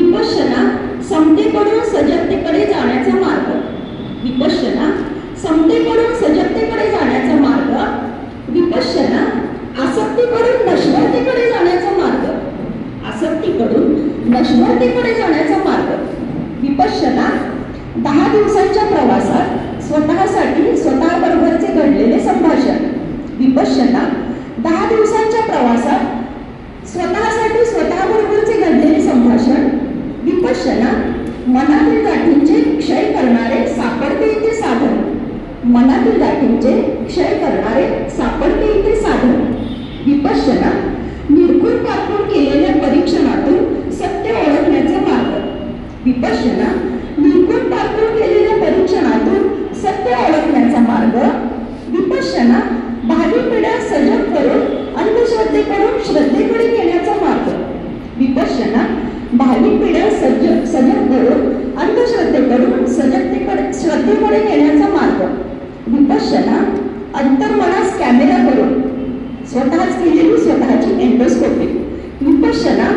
विपश्यना समतेकडून सजगतेकडे जाण्याचा मार्ग. विपश्यना समतेकडून सजगतेकडे जाण्याचा मार्ग. विपश्यना आसक्तीकडून नश्वरतेकडे जाण्याचा मार्ग. आसक्तीकडून नश्वरतेकडे जाण्याचा मार्ग. विपश्यना 10 दिवसांच्या प्रवासात स्वतःसाठी स्वतःबरोबरचे घडलेले संभाषण. विपश्यना 10 दिवसांच्या प्रवासात स्वतःसाठी स्वतःबरोबरचे घडलेले संभाषण. विपश्यना मनातील गाठींचे क्षय करणारे सापडते इथे साधन. मनातील गाठींचे क्षय करणारे सापडते इथे साधन. विपश्यना निर्गुण पारखून केलेल्या परीक्षणातून सत्य ओळखण्याचा मार्ग. विपश्यना निर्गुण पारखून केलेल्या परीक्षणातून सत्य ओळखण्याचा मार्ग. विपश्यना भावी पिढ्या सजग करून अंधश्रद्धेकडून श्रद्धेकडे नेण्याचा मार्ग. विपश्यना भावी पिढ्या सजग करून अंधश्रद्धेकडून श्रद्धेकडे नेण्याचा मार्ग. विपश्यना अंतर्मनास कॅमेरा करून स्वतःच केलेली स्वतःची एंडोस्कोपी. विपश्यना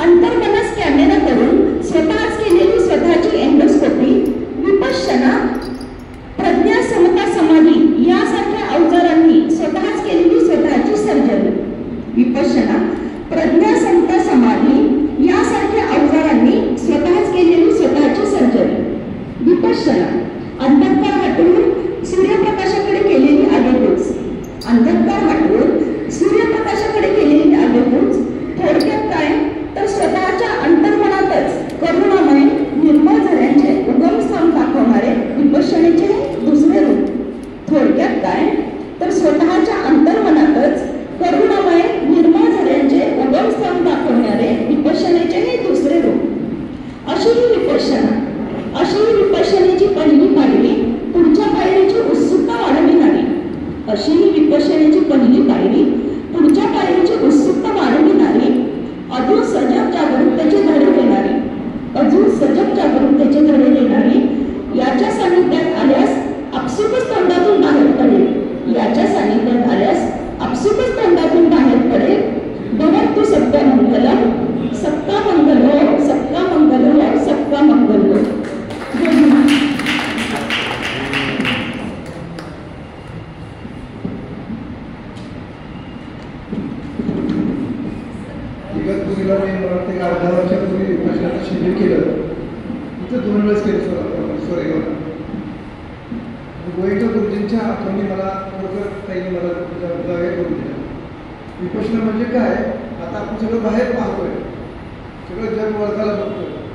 अंतर्मनास कॅमेरा करून स्वतःच केलेली स्वतःची एंडोस्कोपी. विपश्यना प्रज्ञा समता समाधी यासारख्या अवजारांनी स्वतःच केलेली स्वतःची सर्जरी. विपश्यना प्रज्ञा समता समाधी यासारख्या अवजारांनी स्वतःच केलेली स्वतःची सर्जरी. विपश्यना अंधकार हटवून सूर्यप्रकाशाकडे केलेली आगेकूच. अंधकार हटवून सूर्यप्रकाशाकडे केलेली आगेकूच. थोडक्यात काय तर स्वतःच्या अंतर्मनातच करुणामय निर्मळ झऱ्यांचे उगमस्थान दाखवणारे विपश्यनेचे दुसरे रूप. थोडक्यात काय तर स्वतःच्या अंतर्मनातच करुणामय निर्मळ झऱ्यांचे उगमस्थान दाखवणारे विपश्यनेचे हे दुसरे रूप. अशी ही विपश्यनेची पहिली पायरी पुढच्या पायरीची उत्सुकता वाढविणारी. अशी ही विपश्यनेची पहिली पायरी पुढच्या पायरीची उत्सुकता वाढविणारी. अजून सजग जागरूकतेचे धडे देणारी. अजून सजग जागरूकतेचे धडे देणारी. याच्या सानिध्यात आल्यास आपसुकच तोंडातून बाहेर पडेल. याच्या सानिध्यात आल्यास आपसुकच तोंडातून बाहेर पडेल. भवतु सत्ता मंगलम. सत्ता मंगल हो, सत्ता मंगल हो, सत्ता मंगल हो. अर्धा वर्षापूर्वी विपश्यना शिबिर केलं. तिथं 2 वेळेस केलं सोरेगावला. गोयंका गुरुजींच्या आठवणी मला खरोखर काही मला जागे करून दिल्या. विपश्यना म्हणजे काय, आता आपण सगळं बाहेर पाहतोय, सगळं जग वर्गाला बघतोय,